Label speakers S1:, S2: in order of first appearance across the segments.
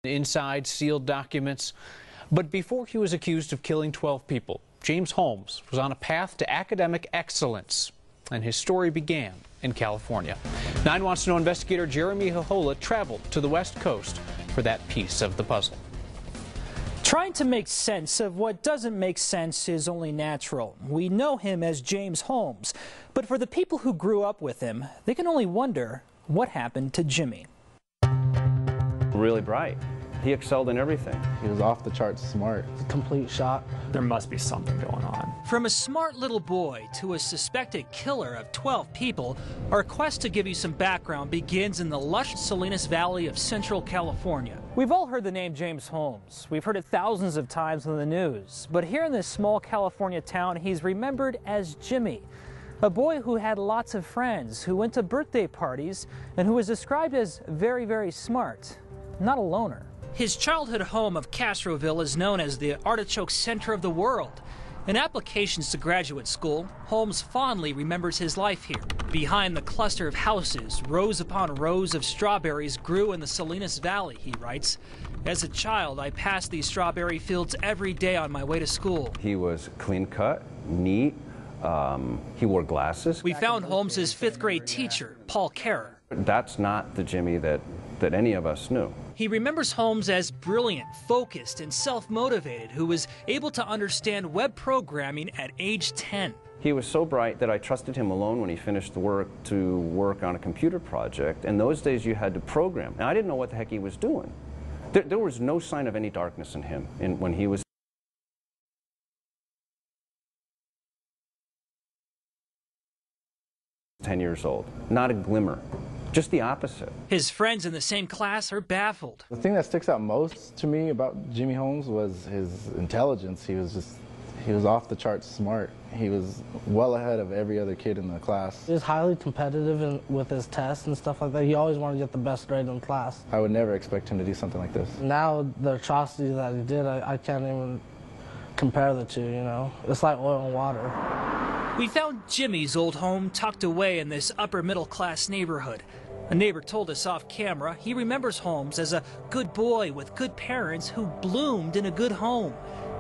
S1: Inside sealed documents. But before he was accused of killing 12 people, James Holmes was on a path to academic excellence, and his story began in California. 9 Wants to Know investigator Jeremy Hohola traveled to the West Coast for that piece of the puzzle.
S2: Trying to make sense of what doesn't make sense is only natural. We know him as James Holmes, but for the people who grew up with him, they can only wonder what happened to Jimmy.
S3: Really bright. He excelled in everything.
S4: He was off the charts smart.
S5: Complete shot.
S6: There must be something going on.
S2: From a smart little boy to a suspected killer of 12 people, our quest to give you some background begins in the lush Salinas Valley of Central California. We've all heard the name James Holmes. We've heard it thousands of times in the news. But here in this small California town, he's remembered as Jimmy. A boy who had lots of friends, who went to birthday parties, and who was described as very, very smart. Not a loner. His childhood home of Castroville is known as the artichoke center of the world. In applications to graduate school, Holmes fondly remembers his life here. Behind the cluster of houses, rows upon rows of strawberries grew in the Salinas Valley, he writes. As a child, I passed these strawberry fields every day on my way to school.
S3: He was clean-cut, neat. He wore glasses.
S2: We found Holmes's fifth grade teacher, Paul Kerr.
S3: That's not the Jimmy that any of us knew.
S2: He remembers Holmes as brilliant, focused, and self-motivated, who was able to understand web programming at age 10.
S3: He was so bright that I trusted him alone when he finished the work to work on a computer project. In those days, you had to program. And I didn't know what the heck he was doing. There was no sign of any darkness in him when he was 10 years old. Not a glimmer. Just the opposite.
S2: His friends in the same class are baffled.
S4: The thing that sticks out most to me about Jimmy Holmes was his intelligence. He was off the charts smart. He was well ahead of every other kid in the class.
S5: He was highly competitive with his tests and stuff like that. He always wanted to get the best grade in class.
S4: I would never expect him to do something like this.
S5: Now, the atrocities that he did, I can't even compare the two, you know. It's like oil and water.
S2: We found Jimmy's old home tucked away in this upper middle class neighborhood. A neighbor told us off camera he remembers Holmes as a good boy with good parents who bloomed in a good home.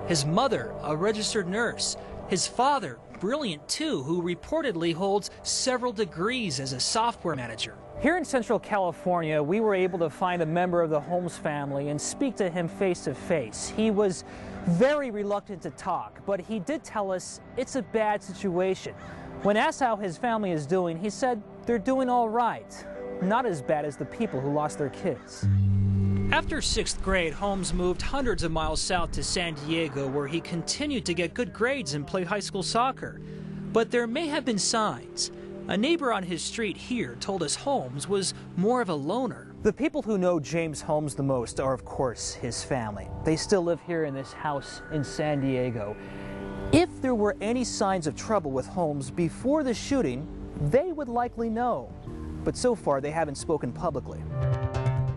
S2: His mother, a registered nurse. His father, brilliant too, who reportedly holds several degrees as a software manager. Here in Central California, we were able to find a member of the Holmes family and speak to him face to face. He was very reluctant to talk, but he did tell us it's a bad situation. When asked how his family is doing, he said they're doing all right. Not as bad as the people who lost their kids. After 6th grade, Holmes moved hundreds of miles south to San Diego, where he continued to get good grades and play high school soccer. But there may have been signs. A neighbor on his street here told us Holmes was more of a loner. The people who know James Holmes the most are, of course, his family. They still live here in this house in San Diego. If there were any signs of trouble with Holmes before the shooting, they would likely know. But so far, they haven't spoken publicly.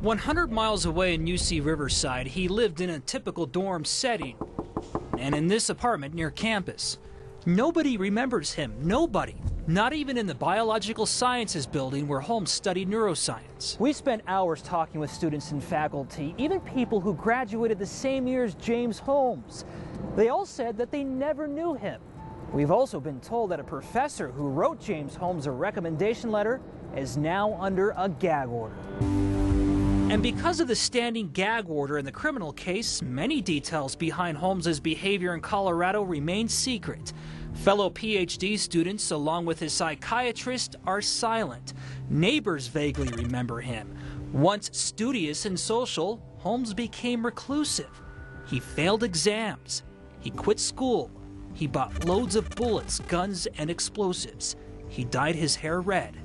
S2: 100 miles away in UC Riverside, he lived in a typical dorm setting and in this apartment near campus. Nobody remembers him, nobody. Not even in the Biological Sciences building where Holmes studied neuroscience. We spent hours talking with students and faculty, even people who graduated the same year as James Holmes. They all said that they never knew him. We've also been told that a professor who wrote James Holmes a recommendation letter is now under a gag order. And because of the standing gag order in the criminal case, many details behind Holmes's behavior in Colorado remain secret. Fellow PhD students, along with his psychiatrist, are silent. Neighbors vaguely remember him. Once studious and social, Holmes became reclusive. He failed exams. He quit school. He bought loads of bullets, guns, and explosives. He dyed his hair red.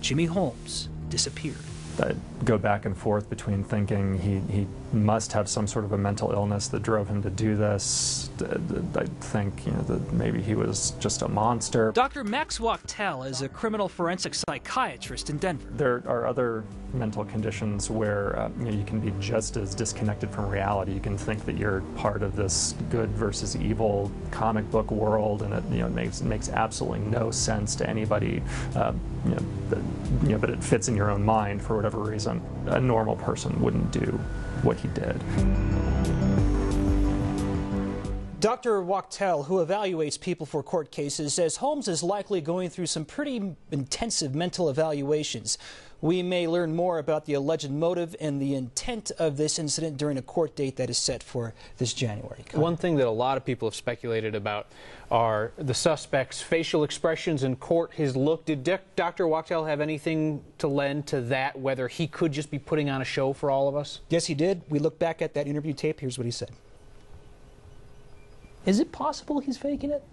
S2: Jimmy Holmes disappeared.
S6: I go back and forth between thinking he must have some sort of a mental illness that drove him to do this. I think that maybe he was just a monster.
S2: Dr. Max Wachtel is a criminal forensic psychiatrist in Denver.
S6: There are other mental conditions where you can be just as disconnected from reality. You can think that you're part of this good versus evil comic book world, and it makes absolutely no sense to anybody. But it fits in your own mind for whatever reason. A normal person wouldn't do what he did.
S2: Dr. Wachtel, who evaluates people for court cases, says Holmes is likely going through some pretty intensive mental evaluations. We may learn more about the alleged motive and the intent of this incident during a court date that is set for this January.
S1: One thing that a lot of people have speculated about are the suspect's facial expressions in court, his look. Did Dr. Wachtel have anything to lend to that, whether he could just be putting on a show for all of us?
S2: Yes, he did. We look back at that interview tape. Here's what he said. Is it possible he's faking it?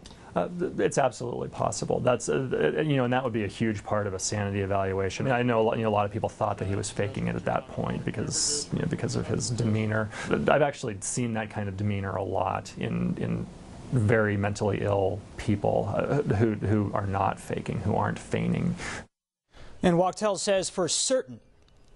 S6: It's absolutely possible. That's and that would be a huge part of a sanity evaluation. I know a lot of people thought that he was faking it at that point because of his demeanor. I've actually seen that kind of demeanor a lot in very mentally ill people who are not faking, who aren't feigning.
S2: And Wachtel says for certain,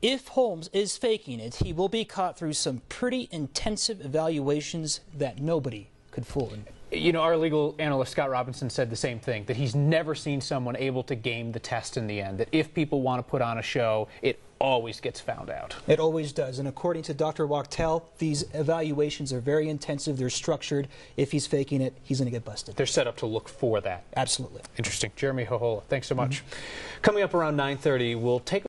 S2: if Holmes is faking it, he will be caught through some pretty intensive evaluations that nobody could fool him.
S1: You know, our legal analyst Scott Robinson said the same thing, that he's never seen someone able to game the test in the end, that if people want to put on a show, it always gets found out.
S2: It always does. And according to Dr. Wachtel, these evaluations are very intensive. They're structured. If he's faking it, he's going to get busted.
S1: They're set up to look for that.
S2: Absolutely.
S1: Interesting. Jeremy Hohola, thanks so much. Coming up around 9:30, we'll take